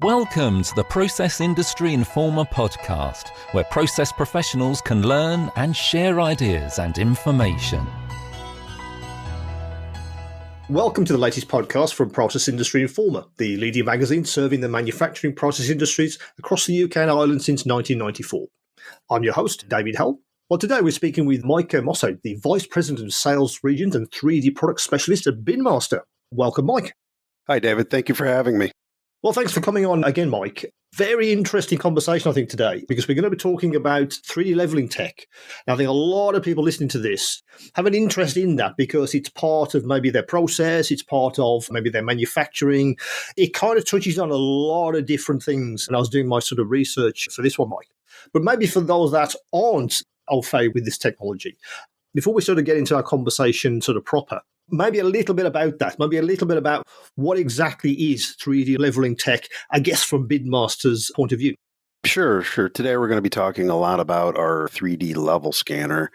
Welcome to the Process Industry Informer podcast, where process professionals can learn and share ideas and information. Welcome to the latest podcast from Process Industry Informer, the leading magazine serving the manufacturing process industries across the UK and Ireland since 1994. I'm your host, David Hull. Well, today we're speaking with Mike Mossage, the Vice President of Sales Regions and 3D Product Specialist at BinMaster. Welcome, Mike. Hi, David. Thank you for having me. Well, thanks for coming on again, Mike. Very interesting conversation, I think, today, because we're going to be talking about 3D leveling tech. Now, I think a lot of people listening to this have an interest in that because it's part of maybe their process, it's part of maybe their manufacturing. It kind of touches on a lot of different things. And I was doing my sort of research for this one, Mike. But maybe for those that aren't au fait with this technology, before we sort of get into our conversation sort of proper, maybe a little bit about that, maybe a little bit about what exactly is 3D leveling tech, I guess, from BinMaster's point of view. Sure. Today we're going to be talking a lot about our 3D level scanner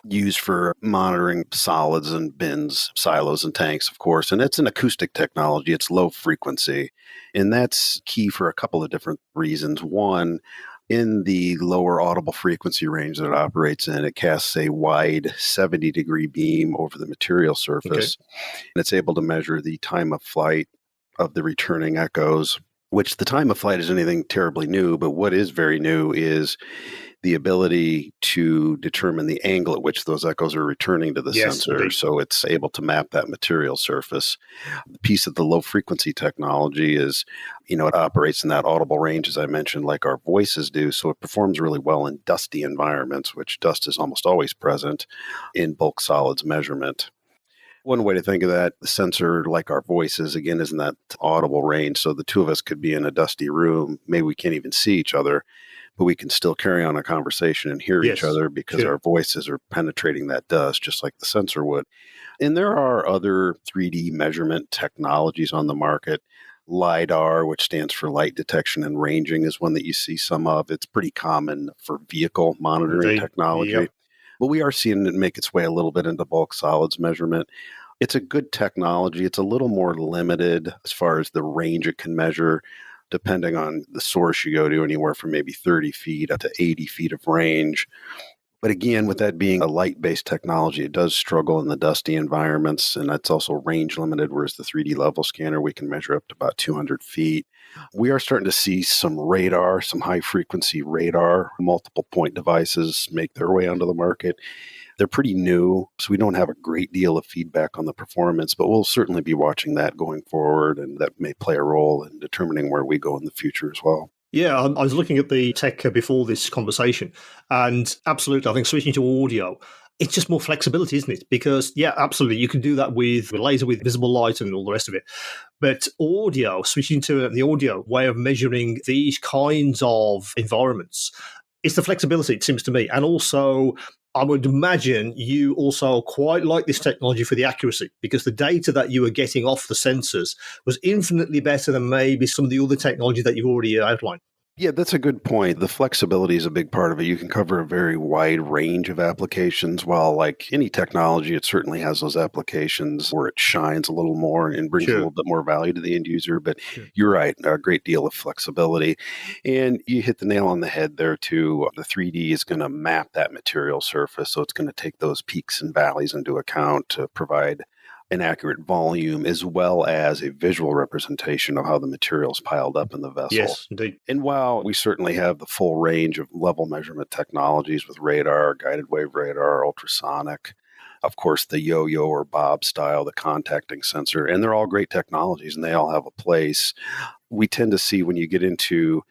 used for monitoring solids and bins, silos and tanks, of course. And it's an acoustic technology. It's low frequency. And that's key for a couple of different reasons. One, in the lower audible frequency range that it operates in, it casts a wide 70-degree beam over the material surface. Okay. And it's able to measure the time of flight of the returning echoes, which the time of flight is anything terribly new, but what is very new is the ability to determine the angle at which those echoes are returning to the sensor. Indeed. So it's able to map that material surface. The piece of the low frequency technology is, it operates in that audible range, as I mentioned, like our voices do. So it performs really well in dusty environments, which dust is almost always present in bulk solids measurement. One way to think of that, the sensor, like our voices, again, is in that audible range. So the two of us could be in a dusty room. Maybe we can't even see each other, but we can still carry on a conversation and hear each other because our voices are penetrating that dust just like the sensor would. And there are other 3D measurement technologies on the market. LiDAR, which stands for light detection and ranging, is one that you see some of. It's pretty common for vehicle monitoring technology. Yep. But we are seeing it make its way a little bit into bulk solids measurement. It's a good technology. It's a little more limited as far as the range it can measure, depending on the source you go to, anywhere from maybe 30 feet up to 80 feet of range. But again, with that being a light-based technology, it does struggle in the dusty environments, and that's also range limited, whereas the 3D level scanner, we can measure up to about 200 feet. We are starting to see some radar, some high-frequency radar, multiple point devices make their way onto the market. They're pretty new, so we don't have a great deal of feedback on the performance, but we'll certainly be watching that going forward, and that may play a role in determining where we go in the future as well. Yeah, I was looking at the tech before this conversation, and absolutely, I think switching to audio, it's just more flexibility, isn't it? Because, yeah, absolutely, you can do that with laser, with visible light and all the rest of it. But audio, switching to the audio way of measuring these kinds of environments, it's the flexibility, it seems to me. And also, I would imagine you also quite like this technology for the accuracy, because the data that you were getting off the sensors was infinitely better than maybe some of the other technology that you've already outlined. Yeah, that's a good point. The flexibility is a big part of it. You can cover a very wide range of applications. While like any technology, it certainly has those applications where it shines a little more and brings a little bit more value to the end user. But you're right, a great deal of flexibility. And you hit the nail on the head there too. The 3D is going to map that material surface. So it's going to take those peaks and valleys into account to provide an accurate volume as well as a visual representation of how the material's piled up in the vessel. Yes, indeed. And while we certainly have the full range of level measurement technologies with radar, guided wave radar, ultrasonic, of course, the yo-yo or bob style, the contacting sensor, and they're all great technologies and they all have a place. We tend to see when you get into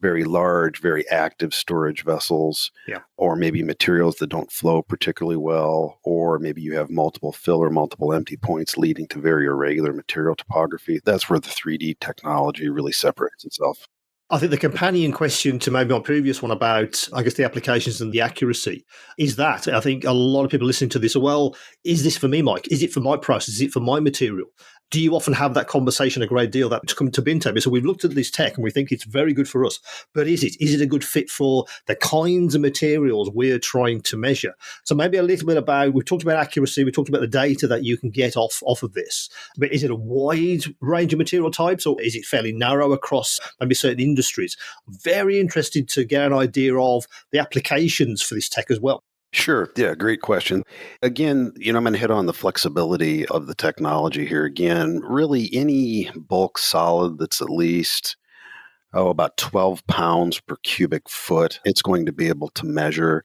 very large, very active storage vessels, or maybe materials that don't flow particularly well, or maybe you have multiple fill or multiple empty points leading to very irregular material topography. That's where the 3D technology really separates itself. I think the companion question to maybe my previous one about, I guess, the applications and the accuracy is that I think a lot of people listening to this are, well, is this for me, Mike? Is it for my process? Is it for my material? Do you often have that conversation a great deal that to come to BinTech? So we've looked at this tech and we think it's very good for us, but is it? Is it a good fit for the kinds of materials we're trying to measure? So maybe a little bit about, we've talked about accuracy, we talked about the data that you can get off of this, but is it a wide range of material types or is it fairly narrow across maybe certain industries? Very interested to get an idea of the applications for this tech as well. Sure. Yeah, great question. Again, I'm going to hit on the flexibility of the technology here. Again, really any bulk solid that's at least, about 12 pounds per cubic foot, it's going to be able to measure.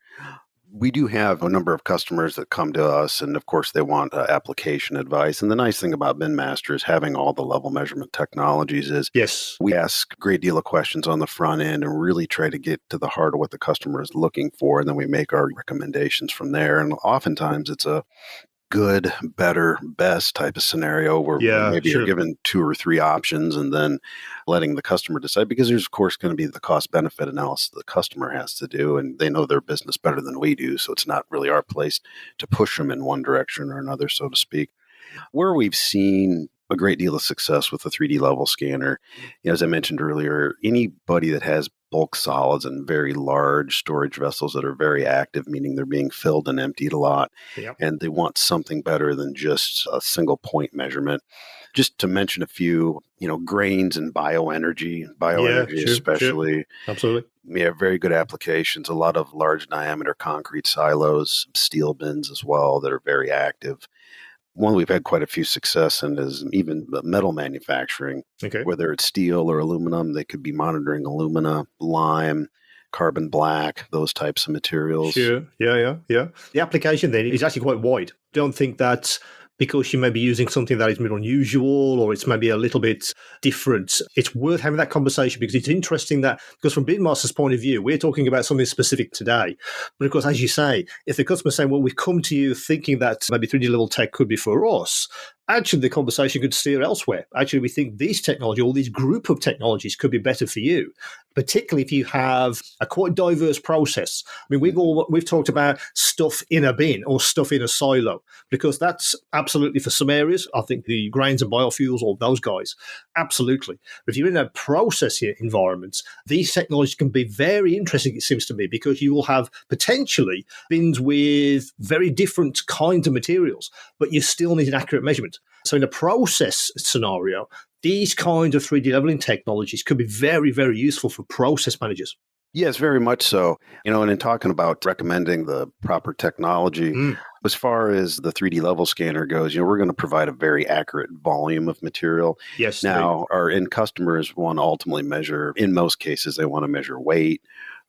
We do have a number of customers that come to us, and of course, they want application advice. And the nice thing about BinMaster is having all the level measurement technologies is yes, we ask a great deal of questions on the front end and really try to get to the heart of what the customer is looking for. And then we make our recommendations from there. And oftentimes it's a good, better, best type of scenario where maybe you're given 2 or 3 options and then letting the customer decide, because there's of course going to be the cost benefit analysis the customer has to do, and they know their business better than we do. So it's not really our place to push them in one direction or another, so to speak. Where we've seen a great deal of success with the 3D level scanner, as I mentioned earlier, anybody that has bulk solids and very large storage vessels that are very active, meaning they're being filled and emptied a lot, and they want something better than just a single point measurement. Just to mention a few, grains and bioenergy especially. Sure. Absolutely. We have very good applications, a lot of large diameter concrete silos, steel bins as well that are very active. One we've had quite a few success in is even metal manufacturing, whether it's steel or aluminum. They could be monitoring alumina, lime, carbon black, those types of materials. Sure. Yeah. The application then is actually quite wide. Don't think that because you may be using something that is a bit unusual or it's maybe a little bit different, it's worth having that conversation, because it's interesting that, because from BinMaster's point of view, we're talking about something specific today. But of course, as you say, if the customer's saying, well, we've come to you thinking that maybe 3D level tech could be for us, actually the conversation could steer elsewhere. Actually, we think these technology or these group of technologies could be better for you, particularly if you have a quite diverse process. I mean, we've talked about stuff in a bin or stuff in a silo, because that's absolutely for some areas. I think the grains and biofuels, all those guys, absolutely. But if you're in a process environment, these technologies can be very interesting, it seems to me, because you will have potentially bins with very different kinds of materials, but you still need an accurate measurement. So in a process scenario, these kinds of 3D leveling technologies could be very, very useful for process managers. Yes, very much so. And in talking about recommending the proper technology, as far as the 3D level scanner goes, we're going to provide a very accurate volume of material. Yes. Now, our end customers want to ultimately measure, in most cases, they want to measure weight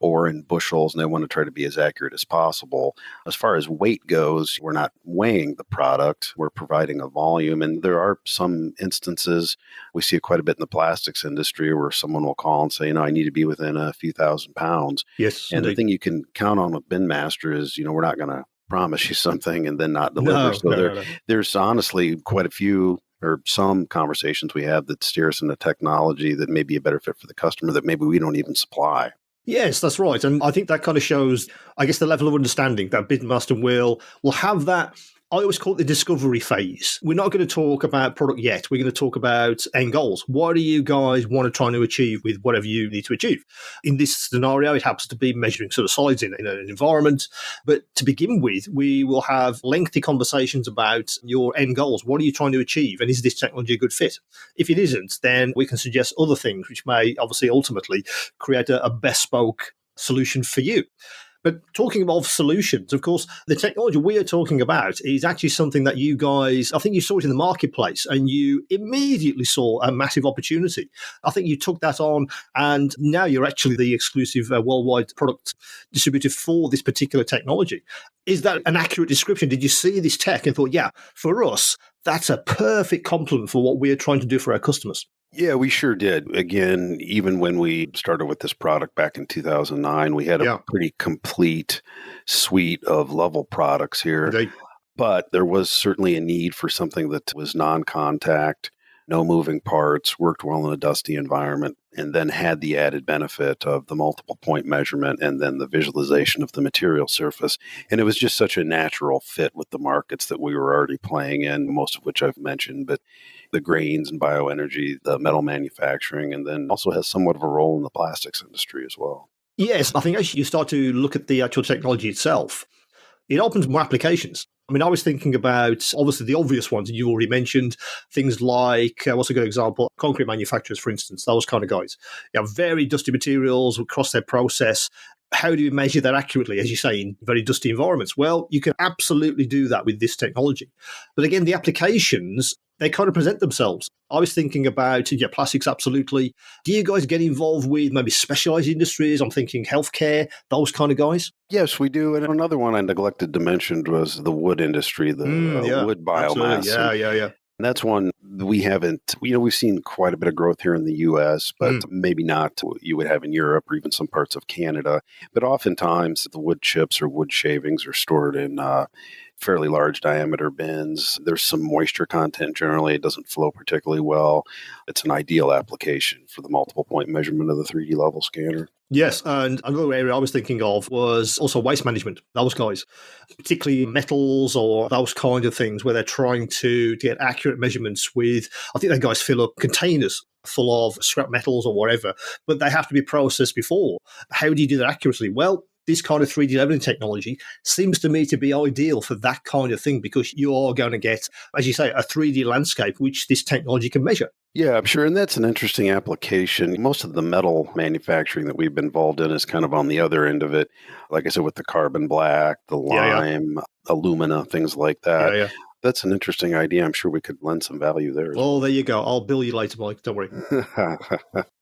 or in bushels, and they want to try to be as accurate as possible. As far as weight goes, we're not weighing the product. We're providing a volume. And there are some instances, we see it quite a bit in the plastics industry, where someone will call and say, I need to be within a few thousand pounds. Yes. And the thing you can count on with BinMaster is, we're not going to promise you something and then not deliver. There's honestly quite a few or some conversations we have that steer us into technology that may be a better fit for the customer that maybe we don't even supply. Yes, that's right. And I think that kind of shows, I guess, the level of understanding that BinMaster will have that. I always call it the discovery phase. We're not going to talk about product yet. We're going to talk about end goals. What do you guys want to try to achieve with whatever you need to achieve? In this scenario, it happens to be measuring sort of solids in an environment. But to begin with, we will have lengthy conversations about your end goals. What are you trying to achieve? And is this technology a good fit? If it isn't, then we can suggest other things, which may obviously ultimately create a bespoke solution for you. But talking about solutions, of course, the technology we are talking about is actually something that you guys, I think you saw it in the marketplace and you immediately saw a massive opportunity. I think you took that on and now you're actually the exclusive worldwide product distributor for this particular technology. Is that an accurate description? Did you see this tech and thought, yeah, for us, that's a perfect complement for what we're trying to do for our customers? Yeah, we sure did. Again, even when we started with this product back in 2009, we had a pretty complete suite of level products here. Indeed. But there was certainly a need for something that was non-contact, no moving parts, worked well in a dusty environment, and then had the added benefit of the multiple point measurement and then the visualization of the material surface. And it was just such a natural fit with the markets that we were already playing in, most of which I've mentioned, but the grains and bioenergy, the metal manufacturing, and then also has somewhat of a role in the plastics industry as well. Yes, I think as you start to look at the actual technology itself, it opens more applications. I mean, I was thinking about, obviously, the obvious ones, and you already mentioned things like, what's a good example? Concrete manufacturers, for instance, those kind of guys. You have very dusty materials across their process. How do you measure that accurately, as you say, in very dusty environments? Well, you can absolutely do that with this technology. But again, the applications, they kind of present themselves. I was thinking about, plastics, absolutely. Do you guys get involved with maybe specialized industries? I'm thinking healthcare, those kind of guys. Yes, we do. And another one I neglected to mention was the wood industry, the wood biomass. Yeah. And that's one we haven't, we've seen quite a bit of growth here in the US, but maybe not what you would have in Europe or even some parts of Canada. But oftentimes the wood chips or wood shavings are stored in fairly large diameter bins. There's some moisture content generally. It doesn't flow particularly well. It's an ideal application for the multiple point measurement of the 3D level scanner. Yes, and another area I was thinking of was also waste management. Those guys, particularly metals or those kind of things where they're trying to get accurate measurements with, I think they guys fill up containers full of scrap metals or whatever, but they have to be processed before. How do you do that accurately? Well, this kind of 3D leveling technology seems to me to be ideal for that kind of thing because you are going to get, as you say, a 3D landscape which this technology can measure. Yeah, I'm sure. And that's an interesting application. Most of the metal manufacturing that we've been involved in is kind of on the other end of it. Like I said, with the carbon black, the lime, alumina, things like that. Yeah. That's an interesting idea. I'm sure we could lend some value there. Oh, there you go. I'll bill you later, Mike. Don't worry.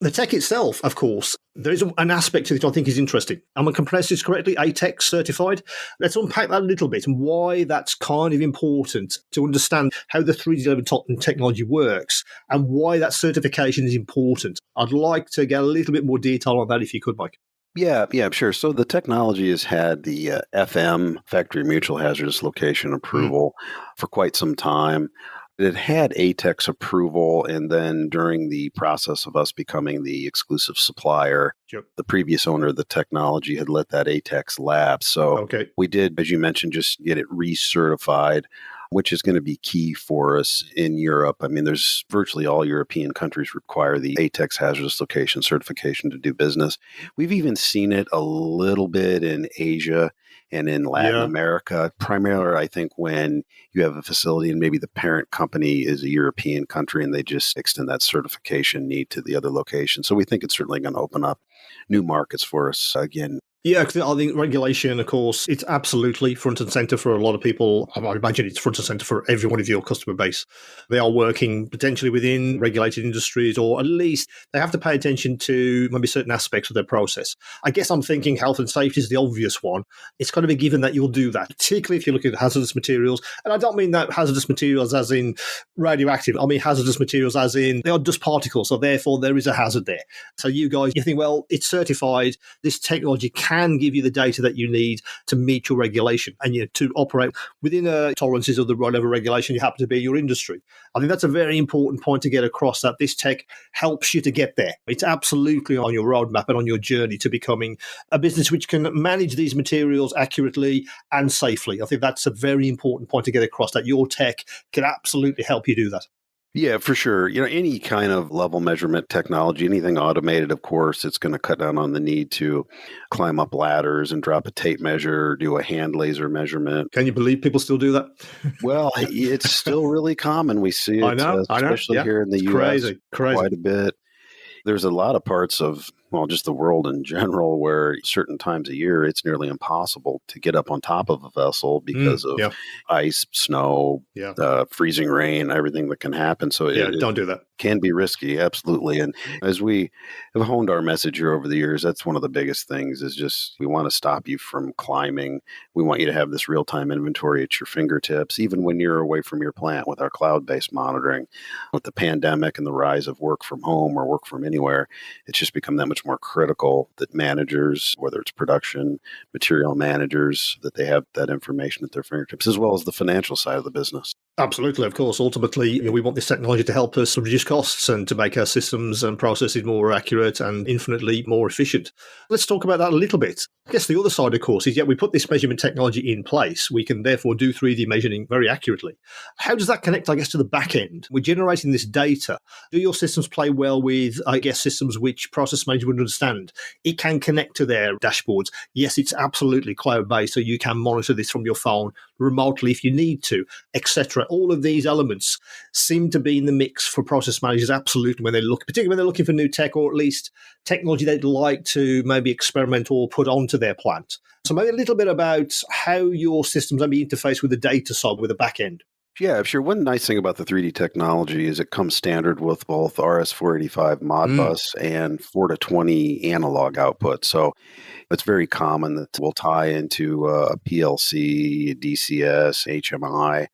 The tech itself, of course, there is an aspect to it I think is interesting. Am I compressed this correctly? ATEX certified? Let's unpack that a little bit and why that's kind of important to understand how the 3D leveling technology works and why that certification is important. I'd like to get a little bit more detail on that if you could, Mike. Yeah, sure. So the technology has had the FM, Factory Mutual Hazardous Location approval for quite some time. It had ATEX approval, and then during the process of us becoming the exclusive supplier, the previous owner of the technology had let that ATEX lapse. So we did, as you mentioned, just get it recertified, which is going to be key for us in Europe. I mean, there's virtually all European countries require the ATEX hazardous location certification to do business. We've even seen it a little bit in Asia and in Latin America, primarily, I think, when you have a facility and maybe the parent company is a European country and they just extend that certification need to the other location. So we think it's certainly going to open up new markets for us again. Yeah, because I think regulation, of course, it's absolutely front and center for a lot of people. I imagine it's front and center for every one of your customer base. They are working potentially within regulated industries, or at least they have to pay attention to maybe certain aspects of their process. I guess I'm thinking health and safety is the obvious one. It's got to be given that you'll do that, particularly if you're looking at hazardous materials. And I don't mean that hazardous materials as in radioactive. I mean hazardous materials as in they are dust particles, so therefore there is a hazard there. So you guys, you think, well, it's certified. This technology can give you the data that you need to meet your regulation and to operate within tolerances of the whatever regulation you happen to be in your industry. I think that's a very important point to get across, that this tech helps you to get there. It's absolutely on your roadmap and on your journey to becoming a business which can manage these materials accurately and safely. I think that's a very important point to get across, that your tech can absolutely help you do that. Yeah, for sure. Any kind of level measurement technology, anything automated, of course, it's going to cut down on the need to climb up ladders and drop a tape measure, do a hand laser measurement. Can you believe people still do that? Well, it's still really common. We see it, I know. especially here in the U.S. Crazy. Quite a bit. There's a lot of parts of, just the world in general where certain times a year it's nearly impossible to get up on top of a vessel because of ice, snow, freezing rain, everything that can happen. So don't do that. Can be risky, absolutely. And as we have honed our message here over the years, that's one of the biggest things is just we want to stop you from climbing. We want you to have this real-time inventory at your fingertips, even when you're away from your plant with our cloud-based monitoring. With the pandemic and the rise of work from home or work from anywhere, it's just become that much more critical that managers, whether it's production, material managers, that they have that information at their fingertips, as well as the financial side of the business. Absolutely, of course. Ultimately, we want this technology to help us reduce costs and to make our systems and processes more accurate and infinitely more efficient. Let's talk about that a little bit. I guess the other side, of course, is we put this measurement technology in place. We can therefore do 3D measuring very accurately. How does that connect, I guess, to the back end? We're generating this data. Do your systems play well with, I guess, systems which process managers would understand? It can connect to their dashboards. Yes, it's absolutely cloud-based, so you can monitor this from your phone remotely if you need to, etc. All of these elements seem to be in the mix for process managers, absolutely, particularly when they're looking for new tech, or at least technology they'd like to maybe experiment or put onto their plant. So maybe a little bit about how your systems maybe interface with the data side, with the back end. Yeah, sure. One nice thing about the 3D technology is it comes standard with both RS-485 Modbus and 4 to 20 analog output. So it's very common that we'll tie into a PLC, DCS, HMI,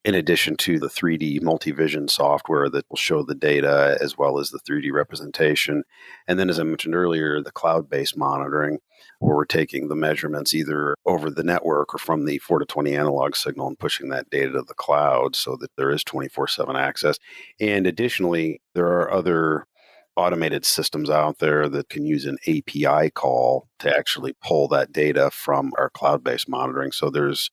in addition to the 3D multivision software that will show the data as well as the 3D representation. And then, as I mentioned earlier, the cloud-based monitoring, where we're taking the measurements either over the network or from the 4 to 20 analog signal and pushing that data to the cloud so that there is 24/7 access. And additionally, there are other automated systems out there that can use an API call to actually pull that data from our cloud-based monitoring. So there's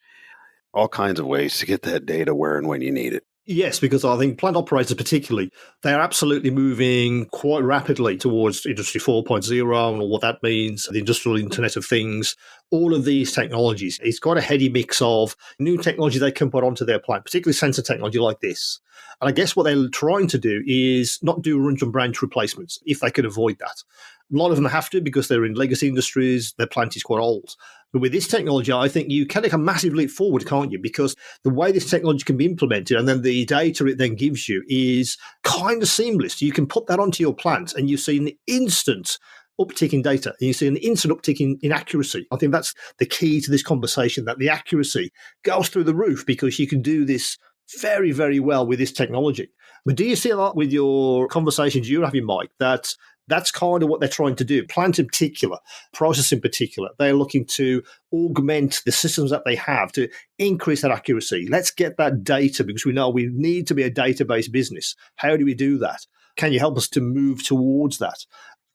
all kinds of ways to get that data where and when you need it. Yes, because I think plant operators particularly, they're absolutely moving quite rapidly towards Industry 4.0 and what that means, the industrial Internet of Things, all of these technologies. It's got a heady mix of new technology they can put onto their plant, particularly sensor technology like this. And I guess what they're trying to do is not do root and branch replacements, if they could avoid that. A lot of them have to because they're in legacy industries, their plant is quite old. But with this technology, I think you can take a massive leap forward, can't you? Because the way this technology can be implemented and then the data it then gives you is kind of seamless. You can put that onto your plant and you see an instant uptick in data. And you see an instant uptick in accuracy. I think that's the key to this conversation, that the accuracy goes through the roof because you can do this very, very well with this technology. But do you see a lot with your conversations you're having, Mike, that's kind of what they're trying to do? Plant in particular, process in particular, they're looking to augment the systems that they have to increase that accuracy. Let's get that data because we know we need to be a database business. How do we do that? Can you help us to move towards that?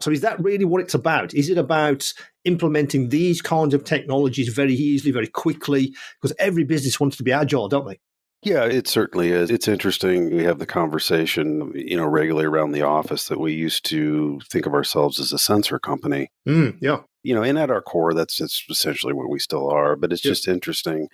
So is that really what it's about? Is it about implementing these kinds of technologies very easily, very quickly? Because every business wants to be agile, don't they? Yeah, it certainly is. It's interesting. We have the conversation, regularly around the office that we used to think of ourselves as a sensor company. Yeah. And at our core, that's essentially what we still are. But it's just interesting.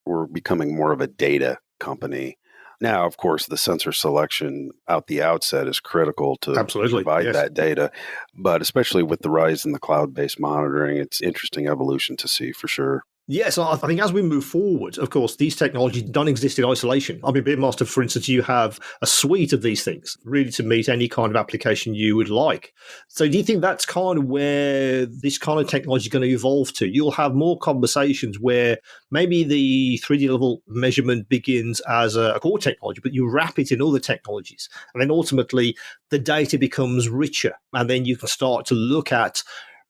We're becoming more of a data company. Now, of course, the sensor selection out the outset is critical to provide that data. But especially with the rise in the cloud-based monitoring, it's interesting evolution to see for sure. Yes, I think as we move forward, of course, these technologies don't exist in isolation. I mean, BinMaster, for instance, you have a suite of these things, really to meet any kind of application you would like. So do you think that's kind of where this kind of technology is going to evolve to? You'll have more conversations where maybe the 3D level measurement begins as a core technology, but you wrap it in other technologies. And then ultimately, the data becomes richer. And then you can start to look at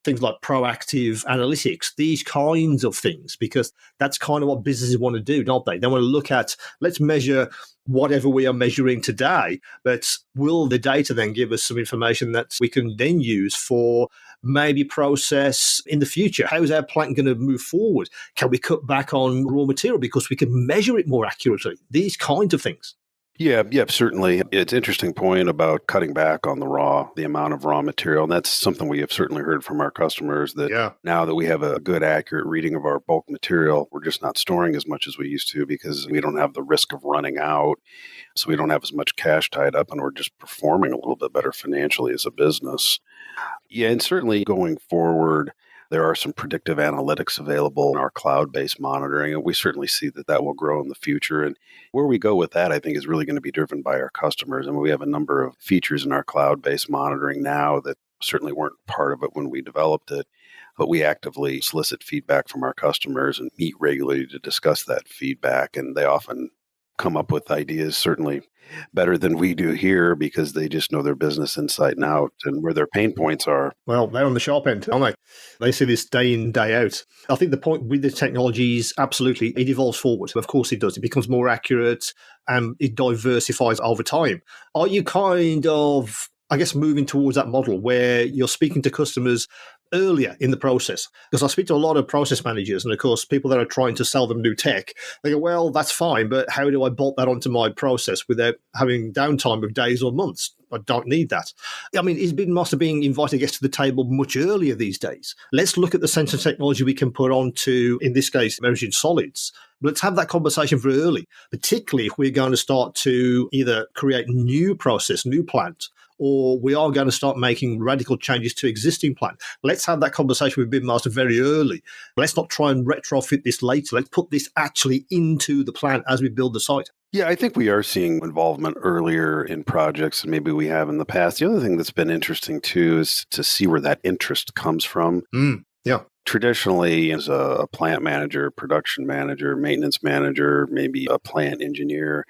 things like proactive analytics, these kinds of things, because that's kind of what businesses want to do, don't they? They want to look at, let's measure whatever we are measuring today, but will the data then give us some information that we can then use for maybe process in the future? How is our plant going to move forward? Can we cut back on raw material because we can measure it more accurately? These kinds of things. Yeah, certainly. It's an interesting point about cutting back on the amount of raw material. And that's something we have certainly heard from our customers that now that we have a good, accurate reading of our bulk material, we're just not storing as much as we used to because we don't have the risk of running out. So we don't have as much cash tied up and we're just performing a little bit better financially as a business. Yeah, and certainly going forward, there are some predictive analytics available in our cloud-based monitoring, and we certainly see that will grow in the future. And where we go with that, I think, is really going to be driven by our customers. And we have a number of features in our cloud-based monitoring now that certainly weren't part of it when we developed it, but we actively solicit feedback from our customers and meet regularly to discuss that feedback. And they often come up with ideas certainly better than we do here because they just know their business inside and out and where their pain points are. Well, they're on the sharp end, aren't they? They see this day in, day out. I think the point with the technology is absolutely it evolves forward. Of course it does. It becomes more accurate and it diversifies over time. Are you kind of, I guess, moving towards that model where you're speaking to customers earlier in the process? Because I speak to a lot of process managers and, of course, people that are trying to sell them new tech. They go, well, that's fine, but how do I bolt that onto my process without having downtime of days or months? I don't need that. I mean, is BinMaster being invited, I guess, to the table much earlier these days? Let's look at the sensor technology we can put onto, in this case, emerging solids. Let's have that conversation very early, particularly if we're going to start to either create new process, new plant, or we are going to start making radical changes to existing plant. Let's have that conversation with BinMaster very early. Let's not try and retrofit this later. Let's put this actually into the plant as we build the site. Yeah, I think we are seeing involvement earlier in projects than maybe we have in the past. The other thing that's been interesting too is to see where that interest comes from. Yeah. Traditionally, as a plant manager, production manager, maintenance manager, maybe a plant engineer.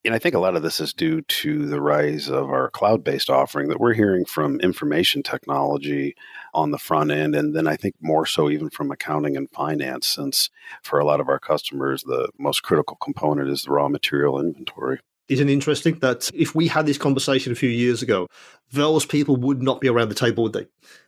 And I think a lot of this is due to the rise of our cloud-based offering that we're hearing from information technology on the front end. And then I think more so even from accounting and finance, since for a lot of our customers, the most critical component is the raw material inventory. Isn't it interesting that if we had this conversation a few years ago, those people would not be around the table, would they?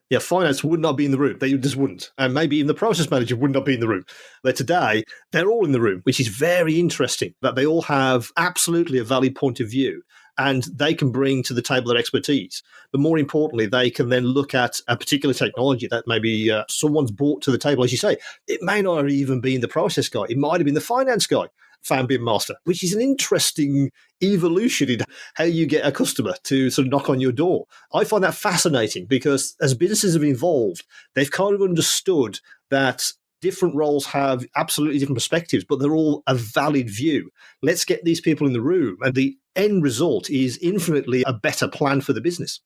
Yeah, finance would not be in the room. They just wouldn't. And maybe even the process manager would not be in the room. But today, they're all in the room, which is very interesting, that they all have absolutely a valid point of view and they can bring to the table their expertise. But more importantly, they can then look at a particular technology that maybe someone's brought to the table. As you say, it may not have even been the process guy. It might have been the finance guy, found BinMaster, which is an interesting evolution in how you get a customer to sort of knock on your door. I find that fascinating because as businesses have evolved, they've kind of understood that different roles have absolutely different perspectives, but they're all a valid view. Let's get these people in the room, and the end result is infinitely a better plan for the business.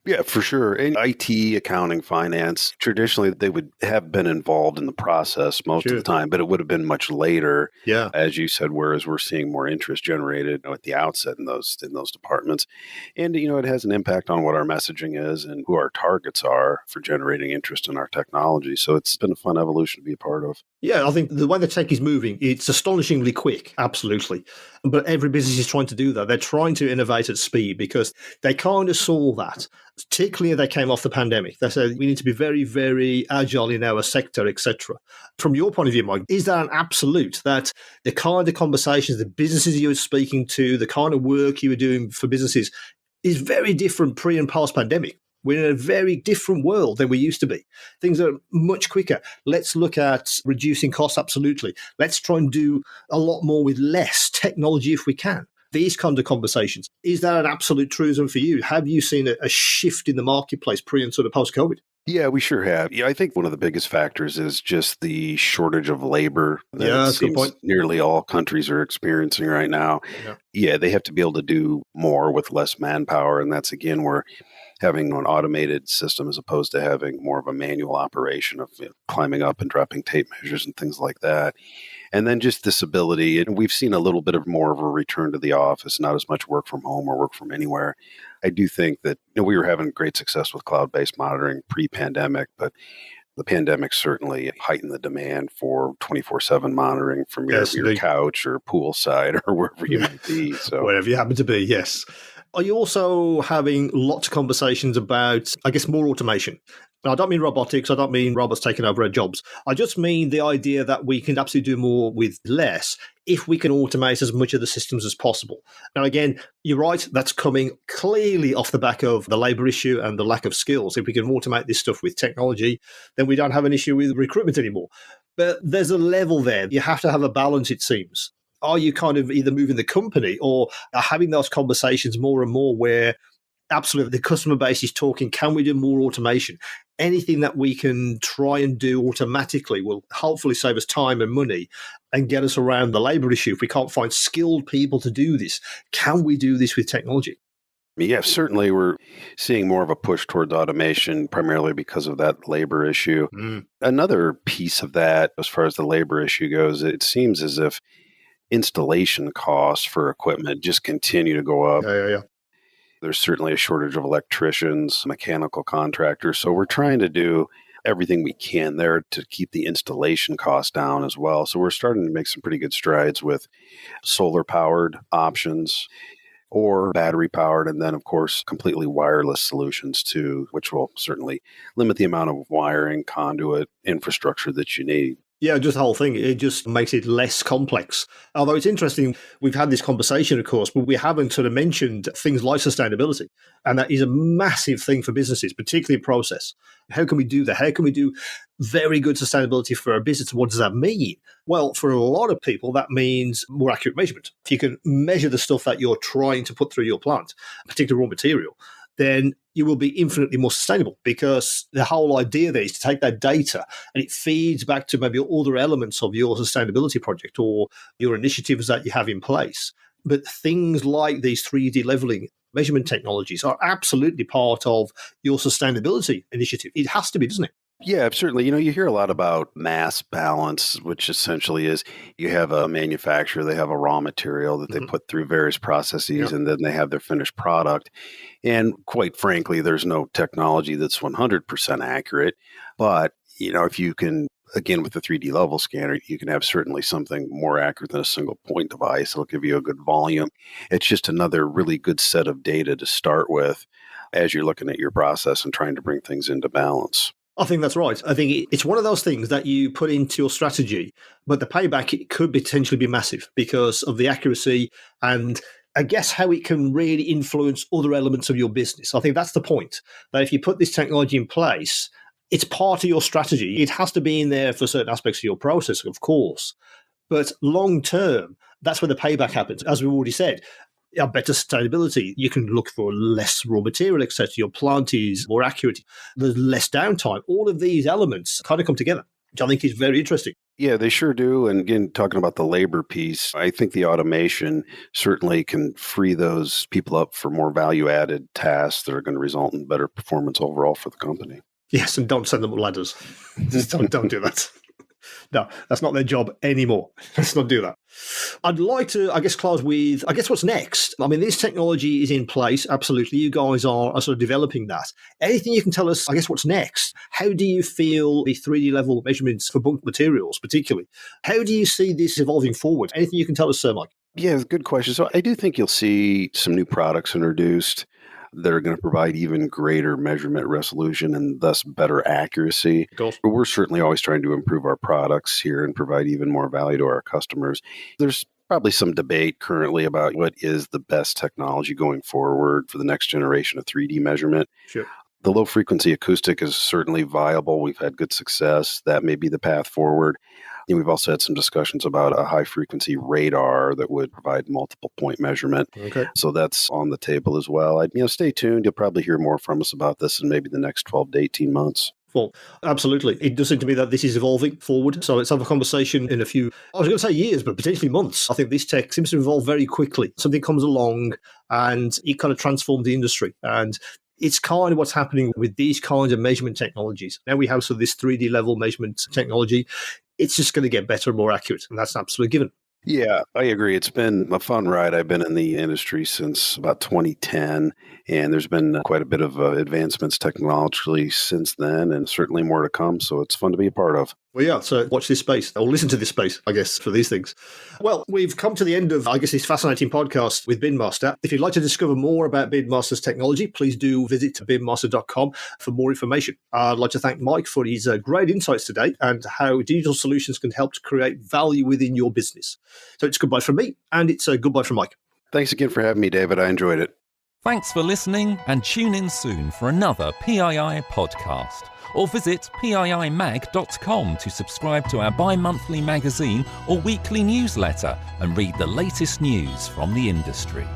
Yeah, for sure. In IT, accounting, finance, traditionally they would have been involved in the process most of the time, but it would have been much later, as you said, whereas we're seeing more interest generated at the outset in those departments. And, it has an impact on what our messaging is and who our targets are for generating interest in our technology. So it's been a fun evolution to be a part of. Yeah, I think the way the tech is moving, it's astonishingly quick, absolutely. But every business is trying to do that. They're trying to innovate at speed because they kind of saw that. Particularly, they came off the pandemic. They said we need to be very, very agile in our sector, etc. From your point of view, Mike, is that an absolute that the kind of conversations, the businesses you were speaking to, the kind of work you were doing for businesses is very different pre and post pandemic? We're in a very different world than we used to be. Things are much quicker. Let's look at reducing costs, absolutely. Let's try and do a lot more with less technology if we can. These kind of conversations, is that an absolute truism for you? Have you seen a shift in the marketplace pre and sort of post-COVID? Yeah, we sure have. Yeah, I think one of the biggest factors is just the shortage of labor that that's a good point. Nearly all countries are experiencing right now. Yeah, they have to be able to do more with less manpower. And that's, again, where having an automated system as opposed to having more of a manual operation of climbing up and dropping tape measures and things like that. And then just this ability, and we've seen a little bit of more of a return to the office, not as much work from home or work from anywhere. I do think that we were having great success with cloud-based monitoring pre-pandemic, but the pandemic certainly heightened the demand for 24/7 monitoring from your couch or poolside or wherever you might be. So wherever you happen to be, yes. Are you also having lots of conversations about, I guess, more automation? Now, I don't mean robotics. I don't mean robots taking over our jobs. I just mean the idea that we can absolutely do more with less if we can automate as much of the systems as possible. Now, again, you're right. That's coming clearly off the back of the labor issue and the lack of skills. If we can automate this stuff with technology, then we don't have an issue with recruitment anymore. But there's a level there. You have to have a balance, it seems. Are you kind of either moving the company or having those conversations more and more where absolutely the customer base is talking, can we do more automation? Anything that we can try and do automatically will hopefully save us time and money and get us around the labor issue. If we can't find skilled people to do this, can we do this with technology? Yeah, certainly we're seeing more of a push towards automation, primarily because of that labor issue. Another piece of that, as far as the labor issue goes, it seems as if installation costs for equipment just continue to go up. Yeah. There's certainly a shortage of electricians, mechanical contractors. So we're trying to do everything we can there to keep the installation costs down as well. So we're starting to make some pretty good strides with solar-powered options or battery-powered, and then, of course, completely wireless solutions too, which will certainly limit the amount of wiring, conduit, infrastructure that you need. Yeah, just the whole thing. It just makes it less complex. Although it's interesting, we've had this conversation, of course, but we haven't sort of mentioned things like sustainability. And that is a massive thing for businesses, particularly in process. How can we do that? How can we do very good sustainability for our business? What does that mean? Well, for a lot of people, that means more accurate measurement. If you can measure the stuff that you're trying to put through your plant, particularly raw material, then you will be infinitely more sustainable, because the whole idea there is to take that data and it feeds back to maybe other elements of your sustainability project or your initiatives that you have in place. But things like these 3D leveling measurement technologies are absolutely part of your sustainability initiative. It has to be, doesn't it? Yeah, certainly. You hear a lot about mass balance, which essentially is you have a manufacturer, they have a raw material that they put through various processes, and then they have their finished product. And quite frankly, there's no technology that's 100% accurate. But, if you can, again, with the 3D level scanner, you can have certainly something more accurate than a single point device. It'll give you a good volume. It's just another really good set of data to start with as you're looking at your process and trying to bring things into balance. I think that's right. I think it's one of those things that you put into your strategy, but the payback it could potentially be massive because of the accuracy and I guess how it can really influence other elements of your business. I think that's the point, that if you put this technology in place, it's part of your strategy. It has to be in there for certain aspects of your process, of course. But long term, that's where the payback happens. As we've already said, better sustainability. You can look for less raw material, etc. Your plant is more accurate. There's less downtime. All of these elements kind of come together, which I think is very interesting. Yeah, they sure do. And again, talking about the labor piece, I think the automation certainly can free those people up for more value-added tasks that are going to result in better performance overall for the company. Yes, and don't send them up ladders. Just don't do that. No, that's not their job anymore. Let's not do that. I'd like to, close with, what's next? I mean, this technology is in place. Absolutely. You guys are sort of developing that. Anything you can tell us, what's next? How do you feel the 3D level measurements for bulk materials, particularly? How do you see this evolving forward? Anything you can tell us, Sir Mike? Yeah, good question. So I do think you'll see some new products introduced that are going to provide even greater measurement resolution and thus better accuracy. But we're certainly always trying to improve our products here and provide even more value to our customers. There's probably some debate currently about what is the best technology going forward for the next generation of 3D measurement. Sure. The low frequency acoustic is certainly viable. We've had good success. That may be the path forward. And we've also had some discussions about a high frequency radar that would provide multiple point measurement. Okay. So that's on the table as well. Stay tuned. You'll probably hear more from us about this in maybe the next 12 to 18 months. Well, absolutely. It does seem to me that this is evolving forward. So let's have a conversation in a few, I was going to say years, but potentially months. I think this tech seems to evolve very quickly. Something comes along and it kind of transforms the industry. And it's kind of what's happening with these kinds of measurement technologies. Now we have sort of this 3D level measurement technology. It's just going to get better and more accurate. And that's an absolute given. Yeah, I agree. It's been a fun ride. I've been in the industry since about 2010, and there's been quite a bit of advancements technologically since then, and certainly more to come. So it's fun to be a part of. Well, yeah, so watch this space, or listen to this space, for these things. Well, we've come to the end of, this fascinating podcast with BinMaster. If you'd like to discover more about BinMaster's technology, please do visit binmaster.com for more information. I'd like to thank Mike for his great insights today and how digital solutions can help to create value within your business. So it's goodbye from me, and it's a goodbye from Mike. Thanks again for having me, David. I enjoyed it. Thanks for listening, and tune in soon for another PII podcast. Or visit PIImag.com to subscribe to our bi-monthly magazine or weekly newsletter and read the latest news from the industry.